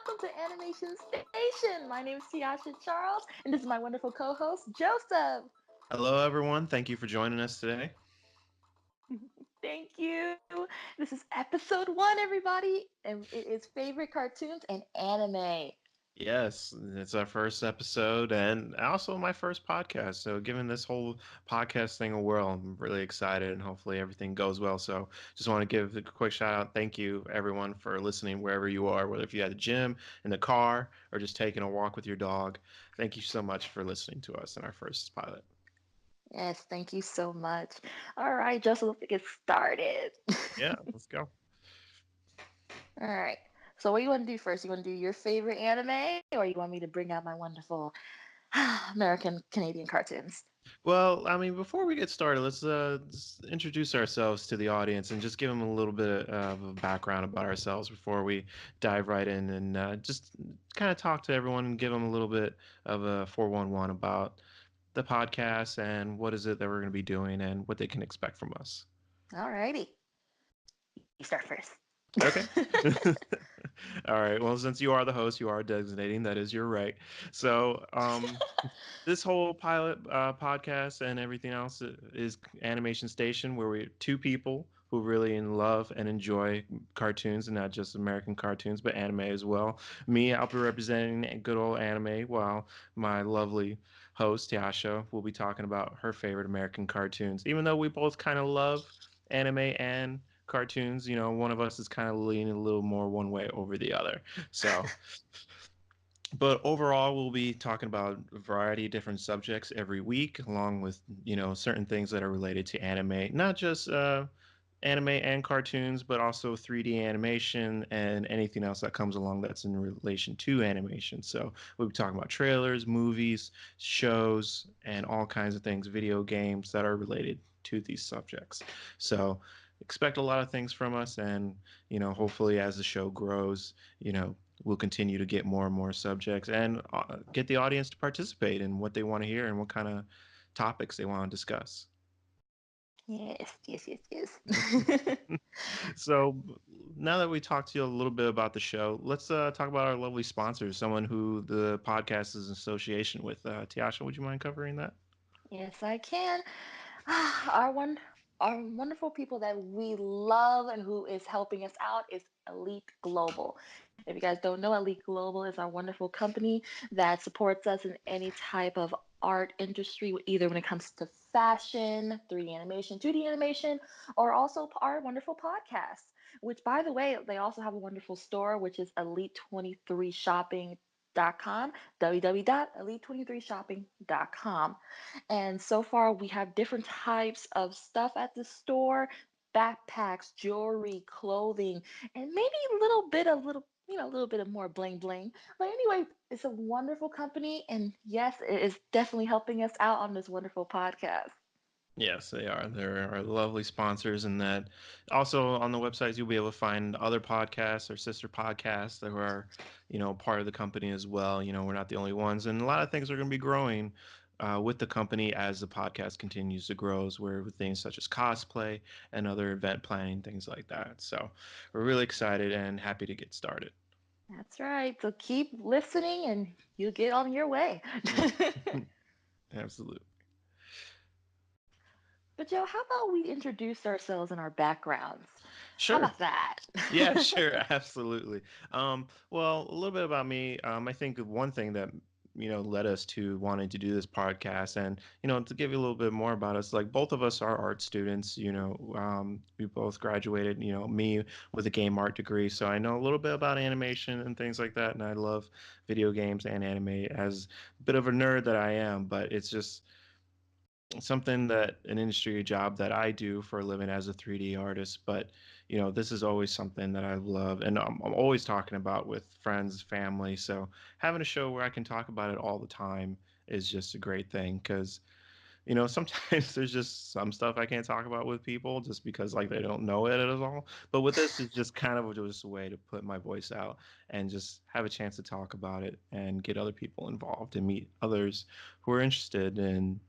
welcome to Animation Station. My name is Tiasha Charles, and this is my wonderful co-host, Joseph. Hello, everyone. Thank you for joining us today. Thank you. This is episode 1, everybody, and it is favorite cartoons and anime. Yes, it's our first episode and also my first podcast. So, giving this whole podcast thing a whirl, I'm really excited and hopefully everything goes well. So, just want to give a quick shout out. Thank you, everyone, for listening wherever you are, whether if you're at the gym, in the car, or just taking a walk with your dog. Thank you so much for listening to us in our first pilot. Yes, thank you so much. All right, Joseph, let's get started. Yeah, let's go. All right. So, what do you want to do first? You want to do your favorite anime, or you want me to bring out my wonderful American Canadian cartoons? Well, I mean, before we get started, let's just introduce ourselves to the audience and just give them a little bit of a background about ourselves before we dive right in and just kind of talk to everyone and give them a little bit of a 411 about the podcast and what is it that we're going to be doing and what they can expect from us. All righty. You start first. Okay. All right. Well, since you are the host, you are designating. That is your right. So, this whole pilot podcast and everything else is Animation Station, where we're two people who really love and enjoy cartoons, and not just American cartoons, but anime as well. Me, I'll be representing good old anime, while my lovely host Tiasha will be talking about her favorite American cartoons. Even though we both kind of love anime and cartoons, one of us is kind of leaning a little more one way over the other. So, but overall, we'll be talking about a variety of different subjects every week, along with, certain things that are related to anime, not just anime and cartoons, but also 3D animation and anything else that comes along that's in relation to animation. So we'll be talking about trailers, movies, shows, and all kinds of things, video games that are related to these subjects. So expect a lot of things from us, and hopefully as the show grows, we'll continue to get more and more subjects and get the audience to participate in what they want to hear and what kind of topics they want to discuss. Yes, yes, yes, yes. So now that we talked to you a little bit about the show, let's talk about our lovely sponsors, someone who the podcast is in association with. Tiasha, would you mind covering that? Yes, I can. Our one, our wonderful people that we love and who is helping us out is Elite Global. If you guys don't know, Elite Global is our wonderful company that supports us in any type of art industry, either when it comes to fashion, 3D animation, 2D animation, or also our wonderful podcasts. Which, by the way, they also have a wonderful store, which is elite23shopping.com, www.elite23shopping.com. And so far, we have different types of stuff at the store: backpacks, jewelry, clothing, and maybe a little bit of more bling bling. But anyway, it's a wonderful company. And yes, it is definitely helping us out on this wonderful podcast. Yes, they are. They're our lovely sponsors, and that also on the websites you'll be able to find other podcasts or sister podcasts that are, part of the company as well. We're not the only ones, and a lot of things are going to be growing with the company as the podcast continues to grow, as we're with things such as cosplay and other event planning, things like that. So we're really excited and happy to get started. That's right. So keep listening and you'll get on your way. Absolutely. But Joe, how about we introduce ourselves and our backgrounds? How Sure. about that? Yeah, sure, absolutely. Well, a little bit about me. I think one thing that led us to wanting to do this podcast, and to give you a little bit more about us, like both of us are art students. We both graduated. Me with a game art degree, so I know a little bit about animation and things like that, and I love video games and anime as a bit of a nerd that I am. But it's just something that an industry job that I do for a living as a 3D artist. But this is always something that I love, and I'm always talking about with friends, family. So having a show where I can talk about it all the time is just a great thing, because sometimes there's just some stuff I can't talk about with people just because like they don't know it at all. But with this, it's just kind of just a way to put my voice out and just have a chance to talk about it and get other people involved and meet others who are interested in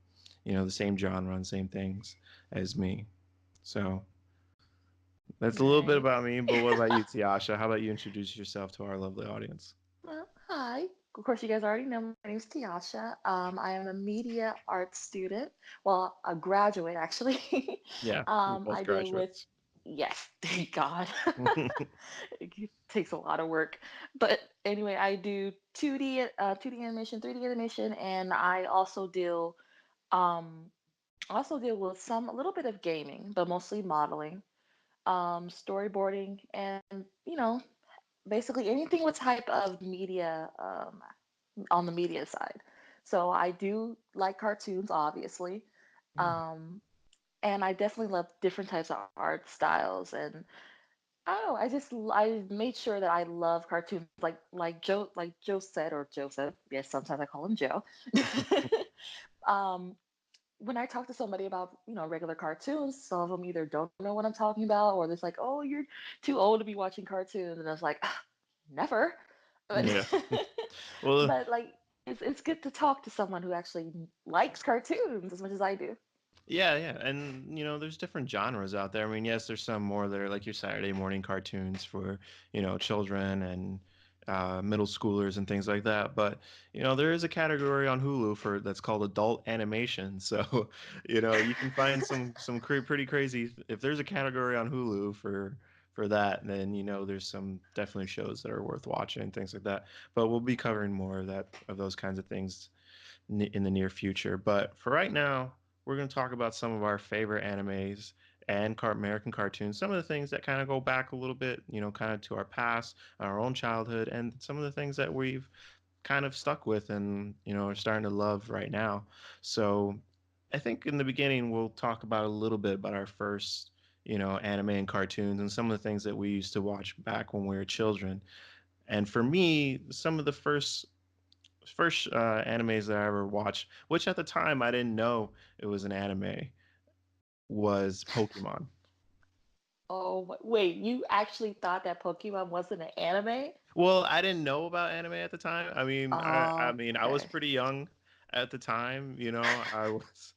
the same genre and same things as me. So that's a little bit Right. about me. But what about you, Tiasha? How about you introduce yourself to our lovely audience? of course, you guys already know my name is Tiasha. I am a media arts student. Well, a graduate actually. Yeah, we're both I deal with, graduates. yes, thank God. It takes a lot of work. But anyway, I do 2D animation, 3D animation, and I also deal with a little bit of gaming, but mostly modeling, storyboarding, and basically anything with type of media on the media side. So I do like cartoons, obviously, Yeah. um, and I definitely love different types of art styles. And I don't know, I made sure that I love cartoons, like Joe said, or Joseph. Yes, sometimes I call him Joe. um, when I talk to somebody about, regular cartoons, some of them either don't know what I'm talking about, or they're like, "Oh, you're too old to be watching cartoons," and I was like, "Ah, never." But Yeah. Well, but like it's good to talk to someone who actually likes cartoons as much as I do. yeah, yeah, and there's different genres out there. I mean, yes, there's some more that are like your Saturday morning cartoons for children and middle schoolers and things like that. But there is a category on Hulu for that's called adult animation. So you can find pretty crazy. If there's a category on Hulu for that, then there's some definitely shows that are worth watching, things like that. But we'll be covering more of those kinds of things in the near future. But for right now, we're going to talk about some of our favorite animes and American cartoons, some of the things that kind of go back a little bit, kind of to our past, our own childhood, and some of the things that we've kind of stuck with and, are starting to love right now. So I think in the beginning, we'll talk about a little bit about our first, anime and cartoons and some of the things that we used to watch back when we were children. And for me, some of the first animes that I ever watched, which at the time I didn't know it was an anime, was Pokemon. Oh, wait, you actually thought that Pokemon wasn't an anime? Well, I didn't know about anime at the time. I mean, I was Okay. pretty young at the time. I was,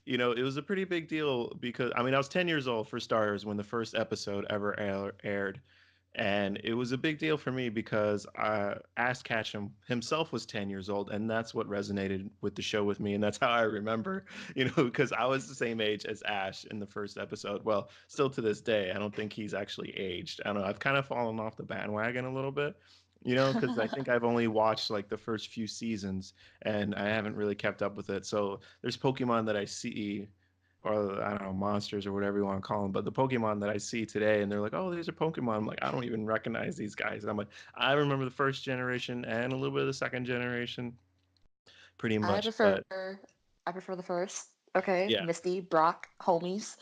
it was a pretty big deal because I mean, I was 10 years old for starters when the first episode ever aired. And it was a big deal for me because Ash Ketchum himself was 10 years old, and that's what resonated with the show with me. And that's how I remember, because I was the same age as Ash in the first episode. Well, still to this day, I don't think he's actually aged. I don't know. I've kind of fallen off the bandwagon a little bit, because I think I've only watched like the first few seasons and I haven't really kept up with it. So there's Pokemon that I see or I don't know, monsters or whatever you want to call them. But the Pokemon that I see today, and they're like, "Oh, these are Pokemon." I'm like, I don't even recognize these guys. And I'm like, I remember the first generation and a little bit of the second generation, pretty I much. But prefer I prefer the first. Okay, yeah, Misty, Brock, homies.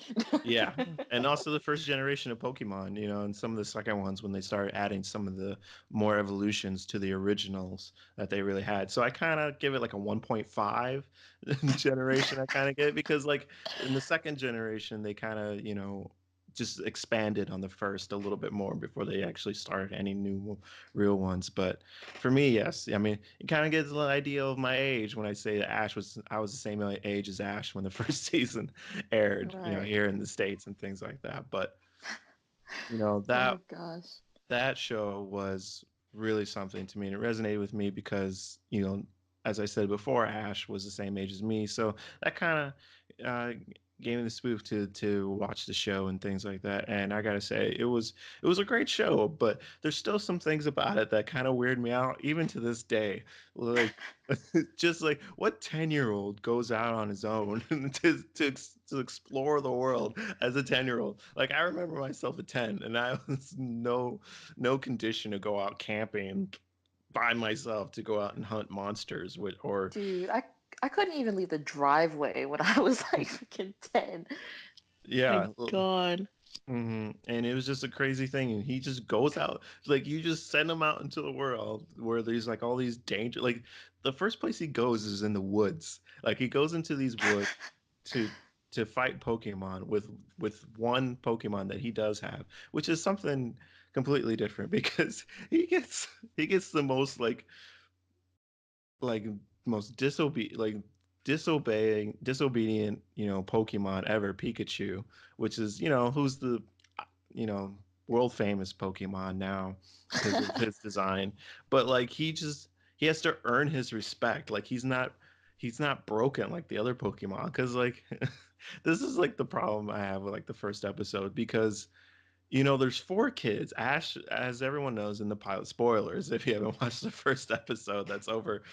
yeah, and also the first generation of Pokemon, and some of the second ones when they started adding some of the more evolutions to the originals that they really had. So I kind of give it like a 1.5 generation. I kind of get it because like in the second generation they kind of just expanded on the first a little bit more before they actually started any new real ones. But for me, yes, I mean it kind of gives an idea of my age when I say that I was the same age as Ash when the first season aired, Right. here in the States and things like that. But, you know, that Oh gosh. that show was really something to me and it resonated with me because, as I said before, Ash was the same age as me. So that kind of gave me the spook to watch the show and things like that. And I gotta say, it was a great show, but there's still some things about it that kind of weird me out, even to this day. Like just like what 10-year-old goes out on his own to explore the world as a 10-year-old. Like I remember myself at 10 and I was no condition to go out camping by myself to go out and hunt monsters with or Dude, I couldn't even leave the driveway when I was like freaking 10. My yeah. God. And it was just a crazy thing. And he just goes out, like you just send him out into the world where there's like all these danger. Like the first place he goes is in the woods. Like he goes into these woods to to fight Pokemon with one Pokemon that he does have, which is something completely different because he gets the most like most disobedient Pokemon ever, Pikachu, which is who's the you know world famous Pokemon now because of his design. But like he has to earn his respect. Like he's not broken like the other Pokemon because like this is like the problem I have with like the first episode because there's four kids. Ash, as everyone knows in the pilot, spoilers if you haven't watched the first episode, that's over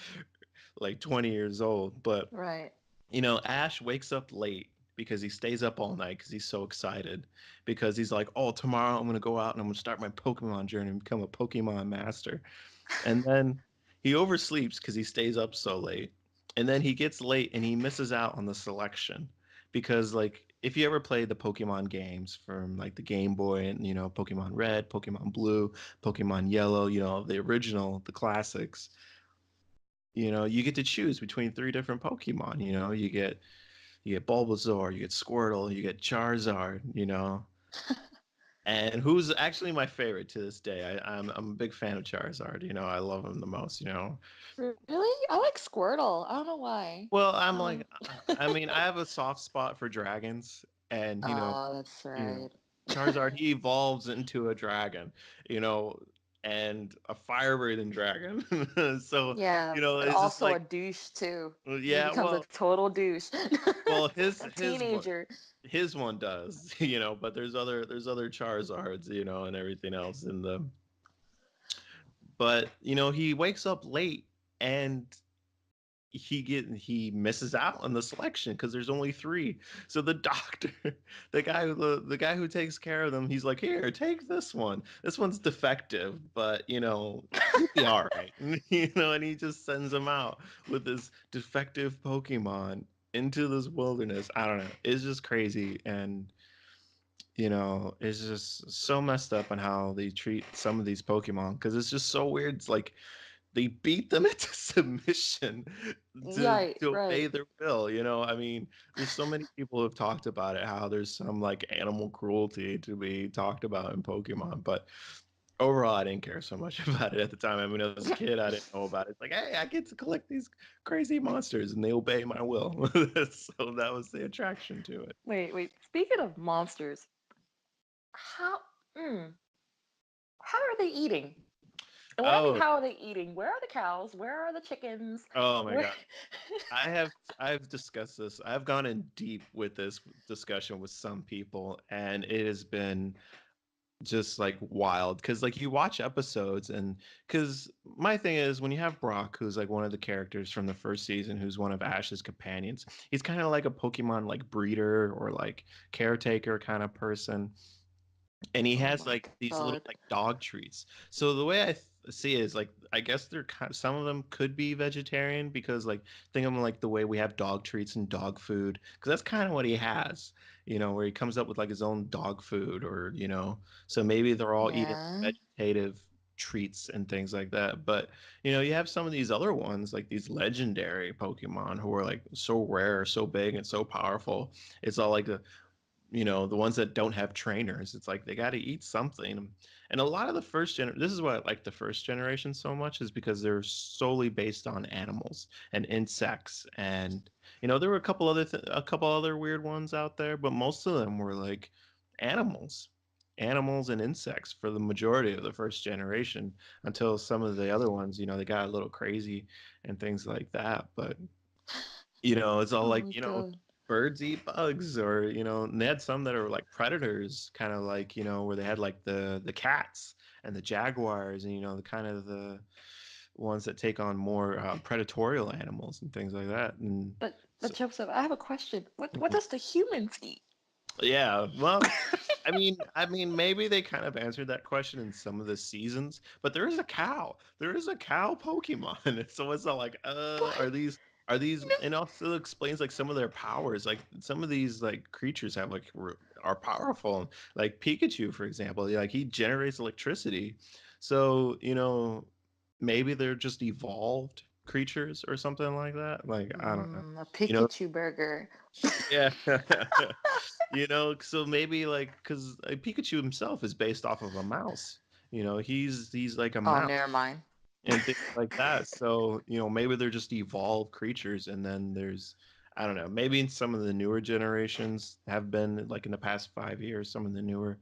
like 20 years old. But Right. Ash wakes up late because he stays up all night because he's so excited because he's like, oh, tomorrow I'm gonna go out and I'm gonna start my Pokemon journey and become a Pokemon master. And then he oversleeps because he stays up so late. And then he gets late and he misses out on the selection because like if you ever played the Pokemon games from like the Game Boy and Pokemon Red, Pokemon Blue, Pokemon Yellow, the original, the classics, you get to choose between three different Pokemon. You get Bulbasaur, you get Squirtle, you get Charizard, and who's actually my favorite to this day. I'm a big fan of Charizard. I love him the most. Really? I like Squirtle. I don't know why. Well, I'm like, Um, I mean, I have a soft spot for dragons, and oh, that's you know, right. Charizard he evolves into a dragon, you know, and a fire-breathing dragon. So, Yeah, but it's just also a like, douche too. well, He yeah, becomes a total douche. well, his A his one teenager. his one does, but there's other Charizards, and everything else in the. But he wakes up late and he misses out on the selection because there's only three. So the doctor, the guy who takes care of them, he's like, "Here, take this one. This one's defective, but you'll be all right." And he just sends him out with this defective Pokemon into this wilderness. I don't know. It's just crazy, and it's just so messed up on how they treat some of these Pokemon because it's just so weird. It's like they beat them into submission to Right, to obey right. their will. I mean, there's so many people who have talked about it, how there's some like animal cruelty to be talked about in Pokemon, but overall, I didn't care so much about it at the time. I mean, as a kid, I didn't know about it. It's like, hey, I get to collect these crazy monsters, and they obey my will. So that was the attraction to it. Wait, wait. Speaking of monsters, how mm, how are they eating? And when I mean Oh, how are they eating, where are the cows? Where are the chickens? oh my Where God. I've discussed this. I've gone in deep with this discussion with some people, and it has been just like wild because like you watch episodes and because my thing is when you have Brock, who's like one of the characters from the first season, who's one of Ash's companions, he's kind of like a Pokemon like breeder or like caretaker kind of person, and he Oh has my like these little God. like dog treats. So the way see it is like I guess they're some of them could be vegetarian because like think of them like the way we have dog treats and dog food because that's kind of what he has, where he comes up with like his own dog food or so maybe they're all eating Yeah. vegetative treats and things like that. But you have some of these other ones like these legendary Pokemon who are like so rare, so big, and so powerful. It's all like the ones that don't have trainers. It's like they got to eat something. And a lot of the this is why I like the first generation so much, is because they're solely based on animals and insects. And there were a couple other weird ones out there, but most of them were like animals animals and insects for the majority of the first generation until some of the other ones, they got a little crazy and things like that. But it's all Oh like, my God. birds eat bugs, or, and they had some that are like predators, kind of like, where they had like the cats and the jaguars and, the kind of the ones that take on more predatorial animals and things like that. And But so, Joseph, I have a question. What does the humans eat? yeah, well, I mean, maybe they kind of answered that question in some of the seasons, but there is a cow. There is a cow Pokemon. So it's not like, But are these, and also explains like some of their powers. Like some of these like creatures have like are powerful. Like Pikachu, for example, like he generates electricity. So, maybe they're just evolved creatures or something like that. Like I don't know. a You know, Pikachu burger. yeah. So maybe like because Pikachu himself is based off of a mouse. He's like a Oh, mouse never mind. and things like that. So, maybe they're just evolved creatures, and then there's, I don't know, maybe in some of the newer generations have been like in the past 5 years, some of the newer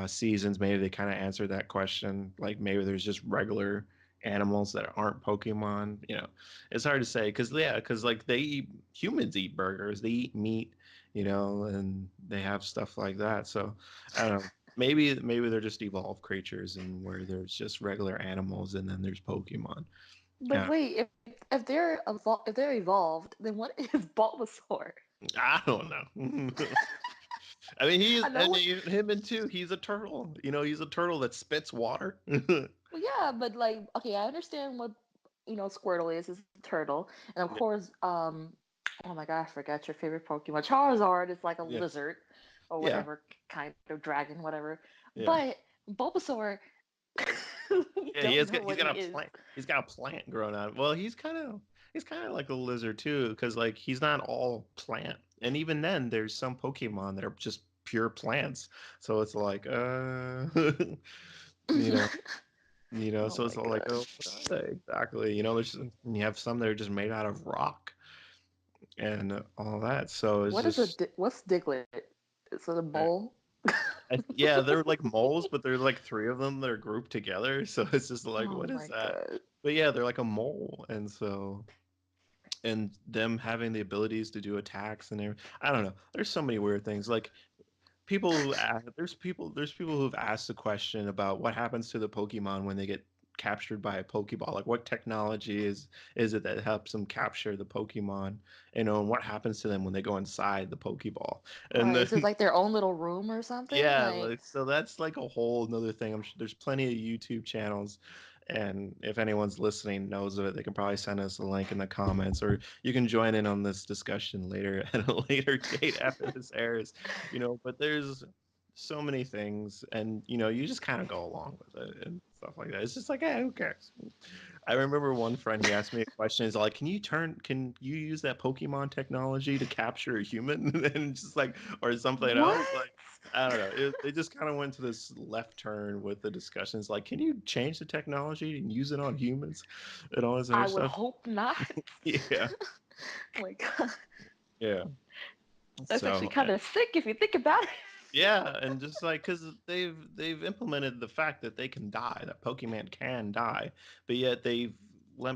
seasons, maybe they kind of answered that question. Like maybe there's just regular animals that aren't Pokemon. It's hard to say because yeah, because like humans eat burgers, they eat meat, and they have stuff like that. So I don't know. Maybe they're just evolved creatures, and where there's just regular animals, and then there's Pokemon. But wait, if they're evolved, then what is Bulbasaur? I don't know. I mean, I know. him and two. He's a turtle. He's a turtle that spits water. Well, yeah, but like, okay, I understand what Squirtle is a turtle, and of Yeah, course, oh my god, I forgot your favorite Pokemon. Charizard is like a yeah, lizard or yeah, whatever kind of dragon, whatever. yeah. But Bulbasaur, we Yeah, don't know he's what he got a is. plant. He's got a plant growing out. Well, he's kind of like a lizard too, because like he's not all plant. And even then, there's some Pokemon that are just pure plants. So it's like, you know, Oh So it's my all like, god, oh, what are they exactly? And you have some that are just made out of rock and all that. So it's just, what's Diglett? Is it a mole? yeah, they're like moles, but there's like three of them that are grouped together. So it's just like, Oh what is my that? god. But yeah, they're like a mole, and them having the abilities to do attacks and everything. I don't know. There's so many weird things. Like there's people who've asked the question about what happens to the Pokemon when they get captured by a Pokeball. Like what technology is it that helps them capture the Pokemon? And what happens to them when they go inside the Pokeball? And Right, is it then like their own little room or something? yeah, Like, like so that's like a whole another thing. I'm sure there's plenty of YouTube channels, and if anyone's listening knows of it, they can probably send us a link in the comments, or you can join in on this discussion later at a later date after this airs. But there's so many things, and you just kind of go along with it and stuff like that. It's just like, who cares? I remember one friend, he asked me a question. He's like, can you use that Pokemon technology to capture a human? And just like, or something else? what? Like, I don't know. They just kind of went to this left turn with the discussions. Like, can you change the technology and use it on humans and all this other I would stuff? hope not. Yeah. Oh my god. Yeah. That's actually So, kind of sick if you think about it. yeah, and just like because they've implemented the fact that they can die, that Pokemon can die, but yet they've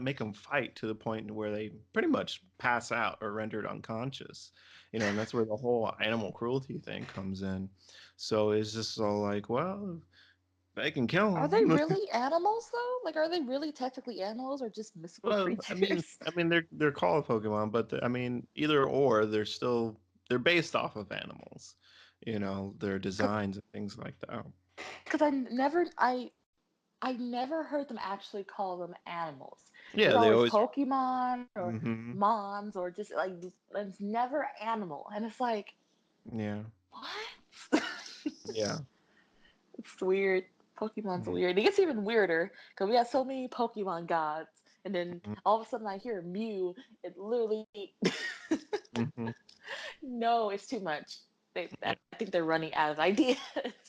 make them fight to the point where they pretty much pass out or rendered unconscious, and that's where the whole animal cruelty thing comes in. So it's just all like, well, they can kill Are they them. really animals though? Like, are they really technically animals or just mystical Well, I mean, creatures? I mean they're called Pokemon, but I mean either or, they're based off of animals, their designs and things like that. Because I never heard them actually call them animals. It's Yeah, they always always. Pokemon or Hmm. Mons or just like it's never animal, and it's like Yeah, what? yeah, It's weird. Pokemon's yeah. weird. It gets even weirder because we have so many Pokemon gods, and then Mhm, all of a sudden I hear Mew. It literally, mhm. no, it's too much. I Yeah, think they're running out of ideas.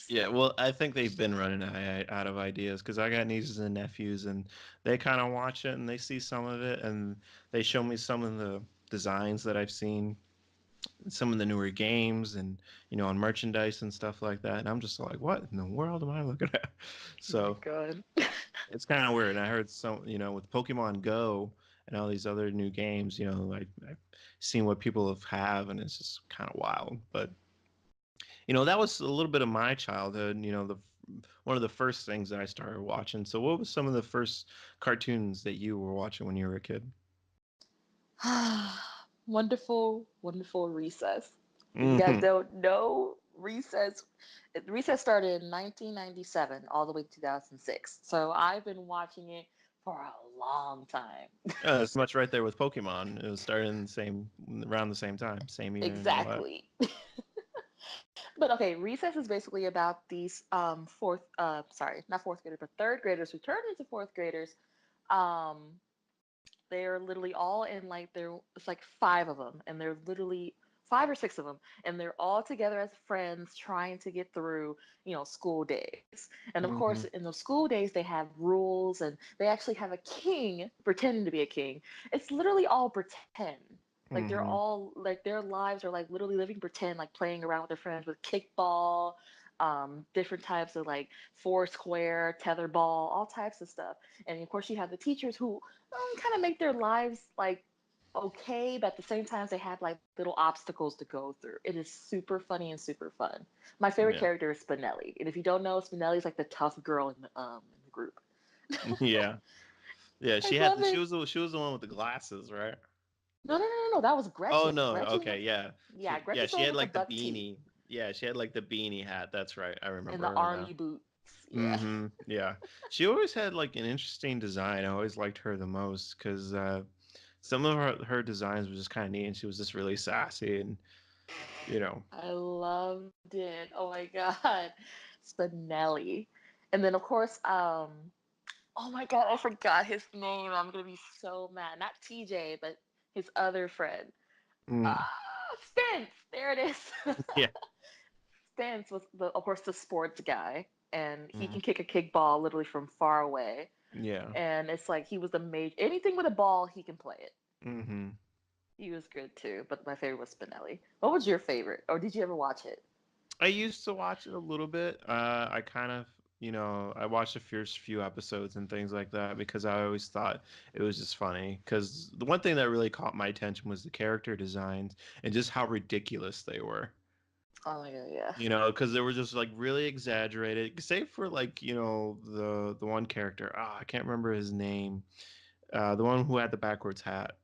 yeah. Well, I think they've been running out of ideas because I got nieces and nephews, and they kind of watch it and they see some of it, and they show me some of the designs that I've seen, some of the newer games, and on merchandise and stuff like that. And I'm just like, what in the world am I looking at? Oh my So god. it's kind of weird. And I heard some, with Pokemon Go and all these other new games, I've seen what people have, and it's just kind of wild. But that was a little bit of my childhood. One of the first things that I started watching. So, what was some of the first cartoons that you were watching when you were a kid? Wonderful, wonderful Recess. If you guys Hmm. don't know, Recess started in 1997 all the way to 2006. So I've been watching it for a long time. It's much right there with Pokemon. It was starting around the same time, same year, and all that. Exactly. But okay, Recess is basically about these sorry, not fourth graders, but third graders who turn into fourth graders. Um, they're literally all in like it's like five of them, and they're literally five or six of them, and they're all together as friends trying to get through school days. And of course, Hmm. in those school days they have rules, and they actually have a king pretending to be a king. It's literally all pretend. Like Hmm. their lives are like literally living pretend, like playing around with their friends with kickball, different types of like foursquare, tetherball, all types of stuff. And of course, you have the teachers who kind of make their lives like okay, but at the same time, they have like little obstacles to go through. It is super funny and super fun. My favorite Yeah. character is Spinelli, and if you don't know, Spinelli is like the tough girl in the group. Yeah. Yeah, I she had love the it. she was the one with the glasses, right? No, no, no, no, no. That was Oh Gretchen. no, Gretchen okay, was, yeah. yeah, Yeah, Gretchen's the she one had with the like the buck teeth beanie. Yeah, she had like the beanie hat. That's right. I and remember the her now. army boots. Yeah. Mhm. Yeah. She always had like an interesting design. I always liked her the most cuz some of her designs were just kind of neat and she was just really sassy and you know. I loved it. Oh my God. Spinelli. And then, of course, oh my God, I forgot his name. I'm going to be so mad. Not TJ, but his other friend. Mm. Spence. There it is. Yeah. Spence was, of course, the sports guy. And he Mm. can kick a kickball literally from far away. Yeah. And it's like he was the major, anything with a ball, he can play it. Mhm. He was good too, but my favorite was Spinelli. What was your favorite? Or did you ever watch it? I used to watch it a little bit. I kind of, I watched the first few episodes and things like that because I always thought it was just funny. Because the one thing that really caught my attention was the character designs and just how ridiculous they were. Oh my God, yeah. Because they were just like really exaggerated, save for like, the one character. Ah, I can't remember his name. The one who had the backwards hat,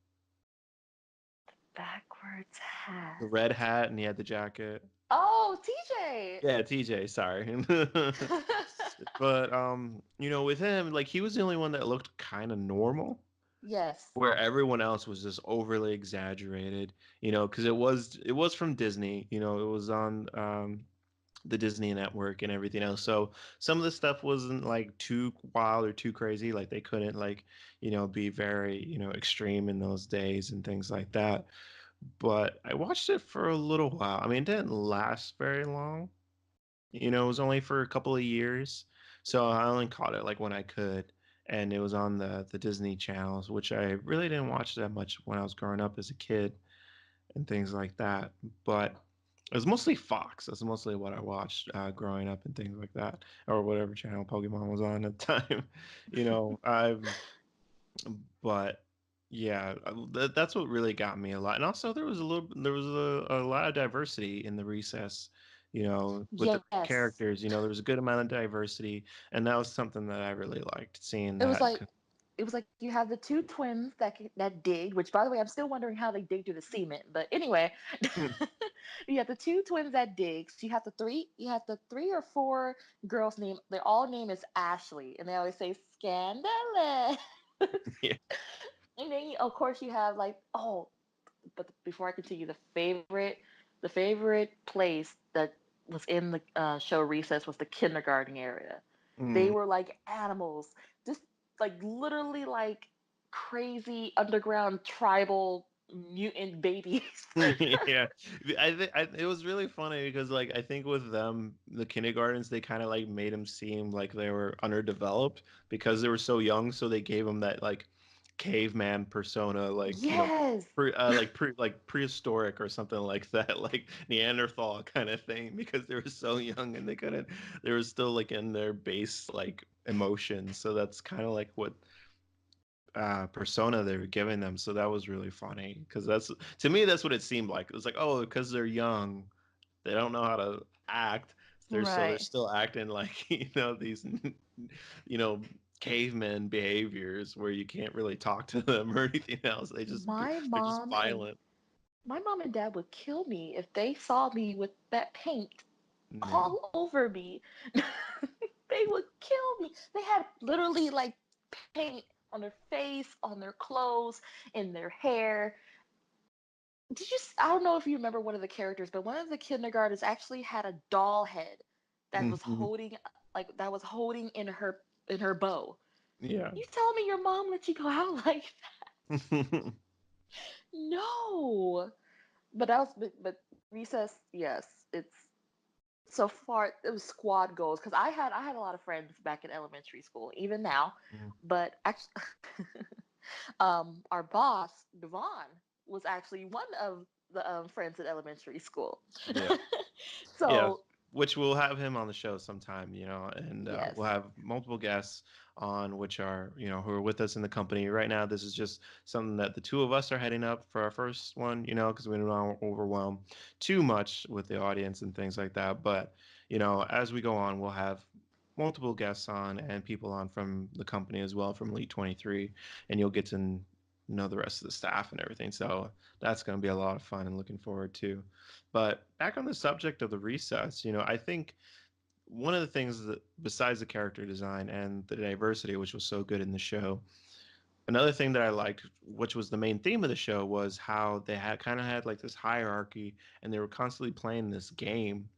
Backwards the hat. red hat, and he had the jacket. Oh, TJ. Yeah, TJ, sorry. But with him, like he was the only one that looked kind of normal, Yes. where everyone else was just overly exaggerated, because it was from Disney, it was on the Disney network and everything else. So some of the stuff wasn't like too wild or too crazy, like they couldn't like, be very, extreme in those days and things like that. But I watched it for a little while. I mean, it didn't last very long. It was only for a couple of years, so I only caught it like when I could, and it was on the Disney channels, which I really didn't watch that much when I was growing up as a kid and things like that. But it was mostly Fox. That's mostly what I watched growing up and things like that, or whatever channel Pokemon was on at the time. I've but yeah, that's what really got me a lot. And also there was a lot of diversity in the recess, with the Yes. characters, there was a good amount of diversity, and that was something that I really liked seeing It was that. like it was like you have the two twins that dig, which by the way, I'm still wondering how they dig through the cement. But anyway, you have the two twins that dig. So you have the three or four girls name. Their all name is Ashley, and they always say scandalous. Yeah. And then of course you have like but before I continue, the favorite place that was in the show Recess was the kindergarten area. They Mm. were like animals, just like literally like crazy underground tribal mutant babies. Yeah, it was really funny because like I think with them the kindergartens they kind of like made them seem like they were underdeveloped because they were so young, so they gave them that like caveman persona, like Yes, like prehistoric or something like that, like Neanderthal kind of thing, because they were so young and they were still like in their base like emotions. So that's kind of like what persona they were giving them. So that was really funny because that's to me that's what it seemed like. It was like, oh, because they're young, they don't know how to act. They're right. still acting like these you know caveman behaviors where you can't really talk to them or anything else. My They're just mom and violent. my mom and dad would kill me if they saw me with that paint Yeah. all over me. They would kill me. They had literally like paint on their face, on their clothes, in their hair. Did you? I don't know if you remember one of the characters, but one of the kindergartens actually had a doll head that was Mhm. holding in her bow. Yeah. You telling me your mom let you go out like that? No. But recess, yes, it's so far it was squad goals because I had a lot of friends back in elementary school, even now. But actually, our boss Devon was actually one of the friends at elementary school. Yeah. Yeah. So which we'll have him on the show sometime, and we'll Yes. have multiple guests on which are, who are with us in the company. Right now, this is just something that the two of us are heading up for our first one, because we don't want to overwhelm too much with the audience and things like that. But, as we go on, we'll have multiple guests on and people on from the company as well, from Elite 23, and you'll get to know the rest of the staff and everything. So that's going to be a lot of fun and looking forward to. But back on the subject of the recess, I think one of the things that, besides the character design and the diversity, which was so good in the show, another thing that I liked, which was the main theme of the show, was how they had kind of had like this hierarchy, and they were constantly playing this game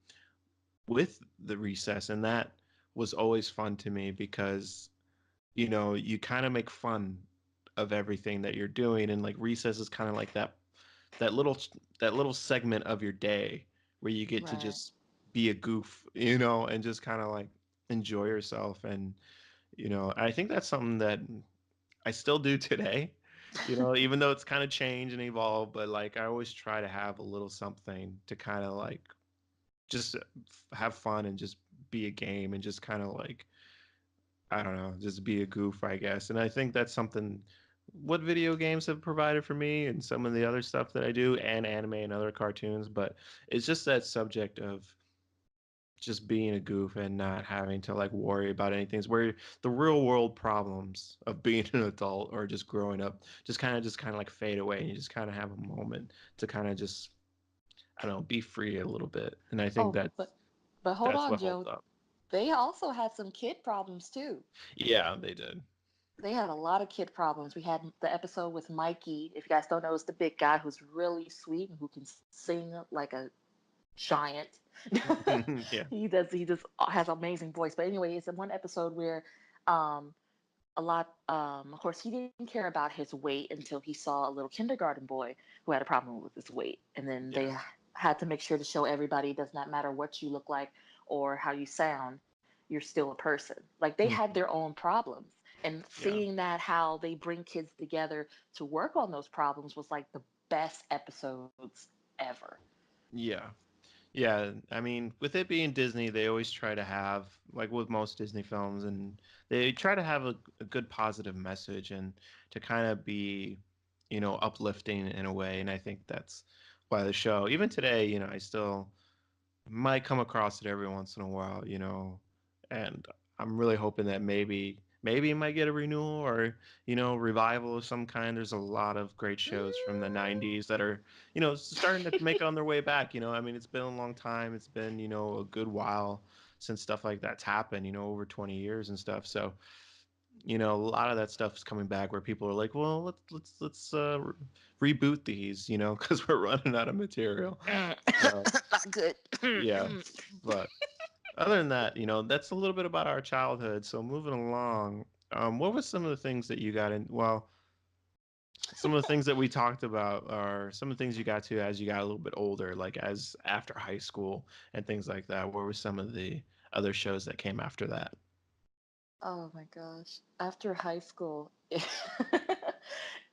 with the recess, and that was always fun to me because you kind of make fun of everything that you're doing, and like recess is kind of like that little that little segment of your day where you get to Right. just be a goof, and just kind of like enjoy yourself. And I think that's something that I still do today. Even though it's kind of changed and evolved, but like I always try to have a little something to kind of like just have fun and just be a game and just kind of like, I don't know, just be a goof, I guess. And I think that's something what video games have provided for me and some of the other stuff that I do, and anime and other cartoons. But it's just that subject of just being a goof and not having to like worry about anything. It's where the real world problems of being an adult or just growing up just kind of like fade away, and you just kind of have a moment to kind of just, I don't know, be free a little bit. And I think Oh, that's but hold that's on, what holds Joe. up. They also had some kid problems too. Yeah, they did. They had a lot of kid problems. We had the episode with Mikey. If you guys don't know, it's the big guy who's really sweet and who can sing like a giant. Yeah. He just has an amazing voice. But anyway, it's in one episode where um a lot of course he didn't care about his weight until he saw a little kindergarten boy who had a problem with his weight. And then Yeah. they had to make sure to show everybody it does not matter what you look like or how you sound, you're still a person. Like they had their own problems. And Yeah. seeing that how they bring kids together to work on those problems was like the best episodes ever. Yeah. Yeah, I mean, with it being Disney, they always try to have, like with most Disney films, and they try to have a good positive message and to kind of be, uplifting in a way. And I think that's why the show, even today, I still might come across it every once in a while, and I'm really hoping that maybe it might get a renewal or revival of some kind. There's a lot of great shows from the Mm. 90s that are starting to make on their way back. I mean, it's been a long time. It's been a good while since stuff like that's happened. Over 20 years and stuff. So a lot of that stuff is coming back where people are like, well, reboot these, because we're running out of material. So Not good. yeah, but other than that, that's a little bit about our childhood. So moving along, what were some of the things that you got in? Well, some of the things that we talked about are some of the things you got to as you got a little bit older, like as after high school and things like that. What were some of the other shows that came after that? Oh my gosh. After high school,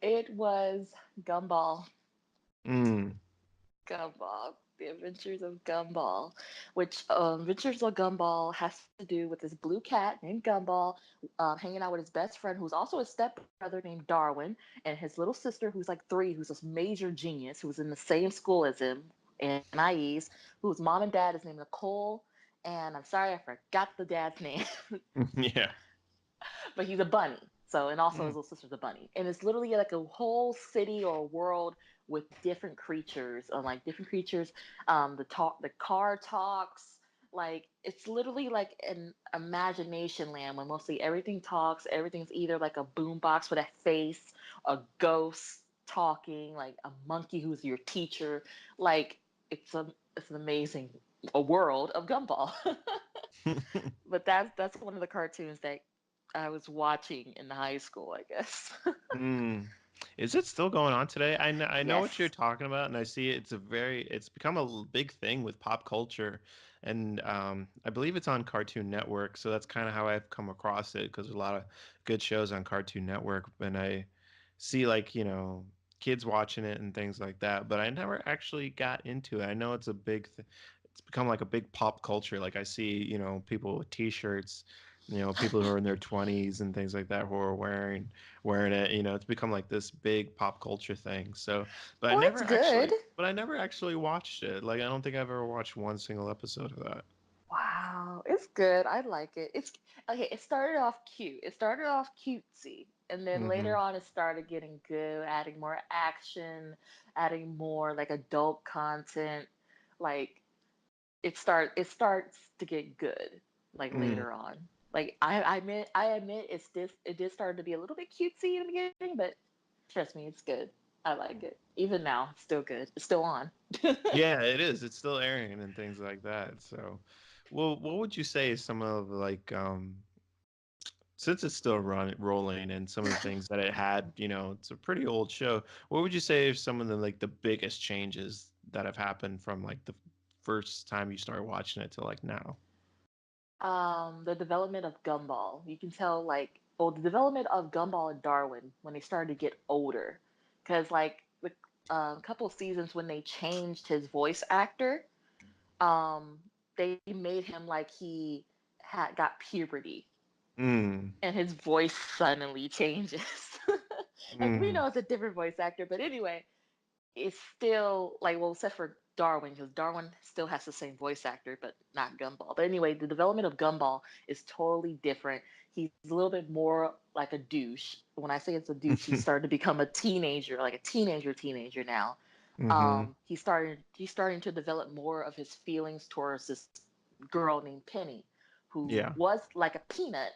it was Gumball. Mm, Gumball. The Adventures of Gumball, which Adventures of Gumball has to do with this blue cat named Gumball hanging out with his best friend, who's also his stepbrother named Darwin, and his little sister, who's like three, who's this major genius, who was in the same school as him, NIEs, whose mom and dad is named Nicole. And I'm sorry, I forgot the dad's name. yeah. But he's a bunny. So, and also Mm, his little sister's a bunny. And it's literally like a whole city or world with different creatures, like different creatures. The car talks. Like it's literally like an imagination land where mostly everything talks. Everything's either like a boombox with a face, a ghost talking, like a monkey who's your teacher. Like it's an amazing a world of Gumball. But that's one of the cartoons that I was watching in high school, I guess. mm. Is it still going on today? I know what you're Yes. talking about, and I see it's become a big thing with pop culture, and I believe it's on Cartoon Network. So that's kind of how I've come across it because there's a lot of good shows on Cartoon Network, and I see like kids watching it and things like that. But I never actually got into it. I know it's a big thing. it's become like a big pop culture. Like I see, people with T-shirts, people who are in their 20s and things like that who are wearing it. It's become like this big pop culture thing. So, Well, it's good. but I never actually watched it. Like I don't think I've ever watched one single episode of that. Wow, it's good. I like it. It's okay. It started off cute. It started off cutesy, and then later Hmm. on, it started getting good, adding more action, adding more like adult content. Like it starts to get good. Like Mm. later on, like I admit it did start to be a little bit cutesy in the beginning, but trust me, it's good. I like it. Even now, it's still good. It's still on. Yeah, it is. It's still airing and things like that. So, well, what would you say is some of like since it's still rolling and some of the things that it had, it's a pretty old show. What would you say are some of the like the biggest changes that have happened from like the first time you started watching it to like now? The development of Gumball. You can tell, like, well, the development of Gumball and Darwin when they started to get older, because like the couple of seasons when they changed his voice actor, they made him like he had got puberty, Mm. and his voice suddenly changes. Like we Mm. know it's a different voice actor, but anyway, it's still like, well, except for Darwin, because Darwin still has the same voice actor, but not Gumball. But anyway, the development of Gumball is totally different. He's a little bit more like a douche. When I say it's a douche, he's starting to become a teenager, like a teenager now. Mm-hmm. He's starting to develop more of his feelings towards this girl named Penny, who Yeah. was like a peanut,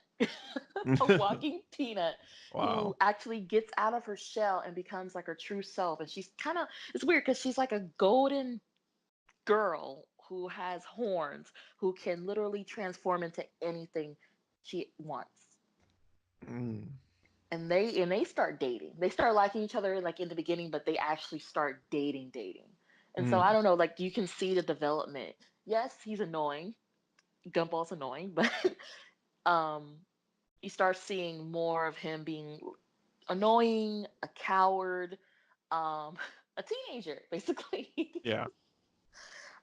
a walking peanut, who Wow. actually gets out of her shell and becomes like her true self. And she's kind of, it's weird because she's like a golden girl who has horns, who can literally transform into anything she wants. Mm. And they start dating. They start liking each other like in the beginning, but they actually start dating. And so I Mm. don't know, like you can see the development. Yes, he's annoying. Gumball's annoying, but um you start seeing more of him being annoying, a coward, um, a teenager, basically. Yeah.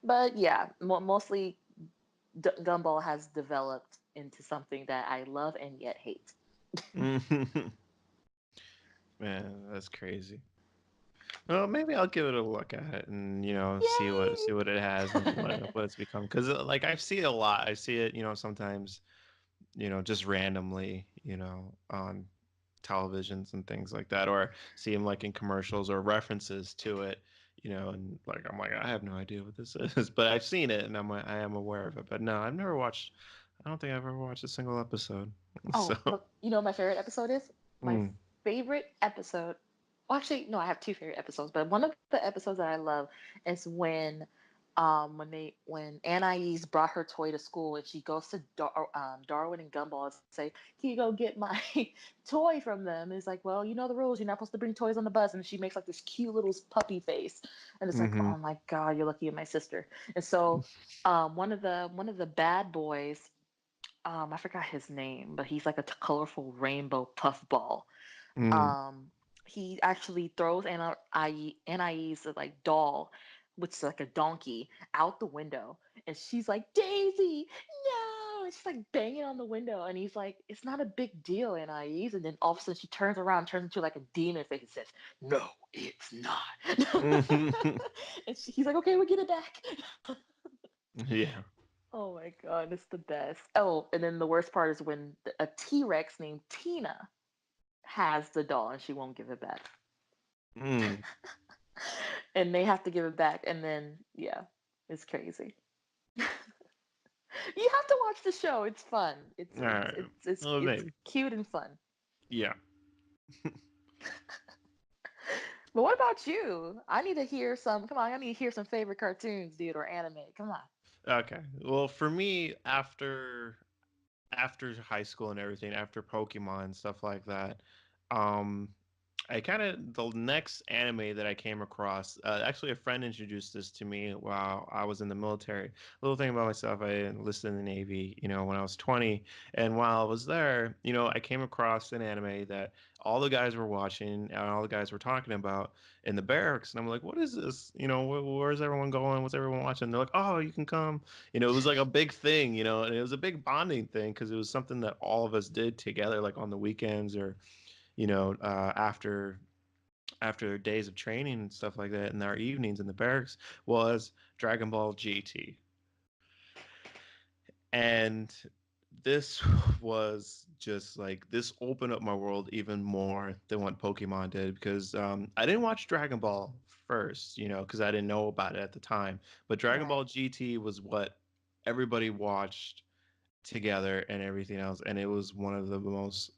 But yeah, mostly Gumball has developed into something that I love and yet hate. Man, that's crazy. Well, maybe I'll give it a look at it and see Yay! what it has and what it's become. Because like I see it a lot. I see it sometimes just randomly on televisions and things like that, or see him like in commercials or references to it. And like I'm like I have no idea what this is, but I've seen it and I am aware of it. But no, I've never watched. I don't think I've ever watched a single episode. So, Oh, look, you know what my favorite episode is? My mm, favorite episode. Well, actually, no, I have two favorite episodes, but one of the episodes that I love is when Anais brought her toy to school and she goes to Darwin and Gumball and say, "Can you go get my toy from them?" And it's like, "Well, you know the rules. You're not supposed to bring toys on the bus." And she makes like this cute little puppy face, and it's like, mm-hmm, "Oh my God, you're lucky you're my sister." And so, one of the bad boys, I forgot his name, but he's like a colorful rainbow puffball. mm, Um, he actually throws Anais like doll, which is like a donkey, out the window, and she's like, "Daisy, no!" And she's like banging on the window, and he's like, "It's not a big deal, Anais." And then all of a sudden she turns around, turns into like a demon face, and says, "No, it's not." mm-hmm. And he's like, "Okay, we'll get it back." Yeah. Oh my God, it's the best. Oh, and then the worst part is when a T Rex named Tina has the doll and she won't give it back. Mm. And they have to give it back. And then, yeah, it's crazy. You have to watch the show. It's fun. It's All it's right. it's it's Well, it's maybe. cute and fun. Yeah. But what about you? I need to hear some. Come on, I need to hear some favorite cartoons, dude, or anime. Come on. Okay. Well, for me, after high school and everything, after Pokemon and stuff like that, um, I kind of the next anime that I came across. Actually, a friend introduced this to me while I was in the military. Little thing about myself: I enlisted in the Navy, when I was 20, and while I was there, I came across an anime that all the guys were watching and all the guys were talking about in the barracks, and I'm like, "What is this? Where's everyone going? What's everyone watching?" They're like, "Oh, you can come." It was like a big thing, and it was a big bonding thing because it was something that all of us did together, like on the weekends or after days of training and stuff like that in our evenings in the barracks was Dragon Ball GT. And this was just like this opened up my world even more than what Pokemon did because I didn't watch Dragon Ball first, because I didn't know about it at the time. But Dragon Right. Ball GT was what everybody watched together and everything else, and it was one of the most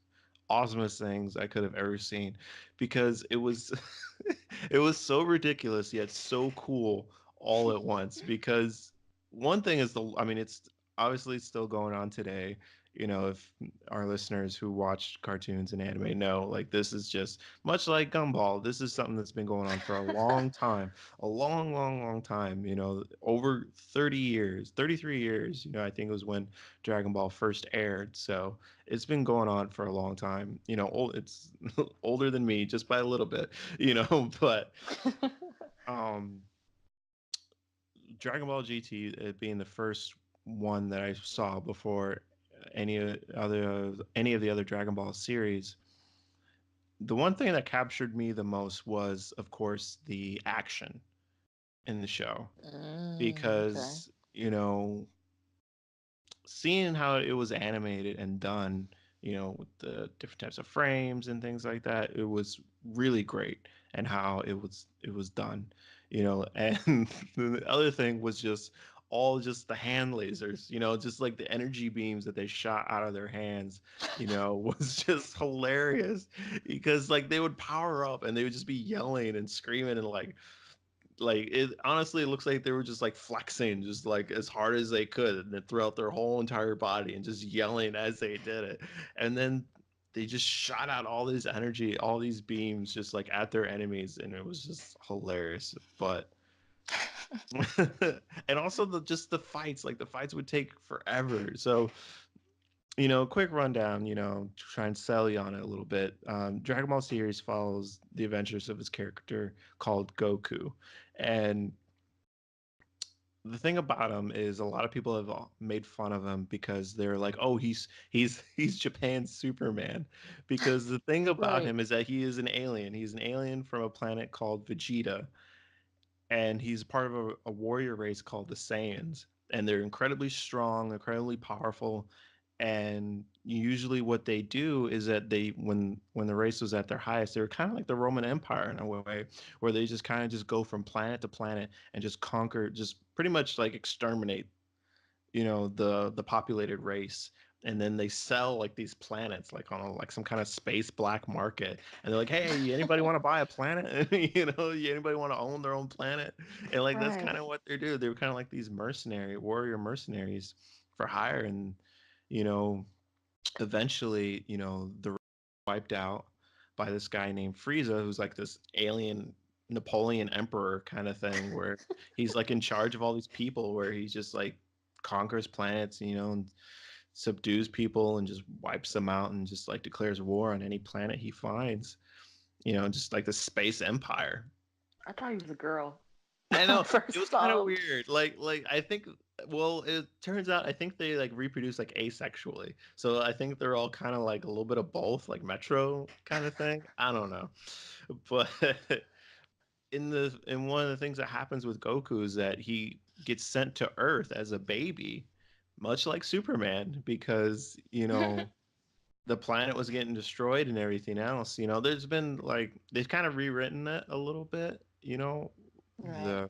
awesomest things I could have ever seen because it was it was so ridiculous yet so cool all at once because one thing is I mean it's obviously still going on today. If our listeners who watch cartoons and anime know, like this is just much like Gumball. This is something that's been going on for a long time, a long, long, long time. Over 30 years, 33 years. I think it was when Dragon Ball first aired. So it's been going on for a long time. It's older than me just by a little bit, but um, Dragon Ball GT being the first one that I saw before any of the other Dragon Ball series. The one thing that captured me the most was, of course, the action in the show Okay. because seeing how it was animated and done, with the different types of frames and things like that, it was really great and how it was done, and the other thing was just the hand lasers, just like the energy beams that they shot out of their hands, was just hilarious because like they would power up and they would just be yelling and screaming and like it honestly it looks like they were just like flexing just like as hard as they could and then throughout their whole entire body and just yelling as they did it, and then they just shot out all this energy, all these beams just like at their enemies, and it was just hilarious. But and also just the fights, like the fights would take forever. So quick rundown, try and sell you on it a little bit. Dragon Ball series follows the adventures of his character called Goku, and the thing about him is a lot of people have made fun of him because they're like, "Oh, he's Japan's Superman," because the thing about Right. him is that he is an alien. He's an alien from a planet called Vegeta, and he's part of a warrior race called the Saiyans, and they're incredibly strong, incredibly powerful. And usually, what they do is that when the race was at their highest, they were kind of like the Roman Empire in a way, where they just kind of just go from planet to planet and just conquer, just pretty much like exterminate the populated race, and then they sell like these planets like on like some kind of space black market, and they're like, hey, anybody want to buy a planet? Anybody want to own their own planet? And like that's Right. kind of what they're doing. They're kind of like these warrior mercenaries for hire. And you know eventually the race wiped out by this guy named Frieza, who's like this alien Napoleon emperor kind of thing, where he's like in charge of all these people, where he's just like conquers planets, and subdues people and just wipes them out and just like declares war on any planet he finds, just like the space empire. I thought he was a girl I when I know it first was kind of saw him. weird. Like I think, well, it turns out I think they like reproduce like asexually. So I think they're all kind of like a little bit of both, like Metro kind of thing. I don't know, but in one of the things that happens with Goku is that he gets sent to Earth as a baby, much like Superman, because the planet was getting destroyed and everything else. There's been like they've kind of rewritten it a little bit. Right.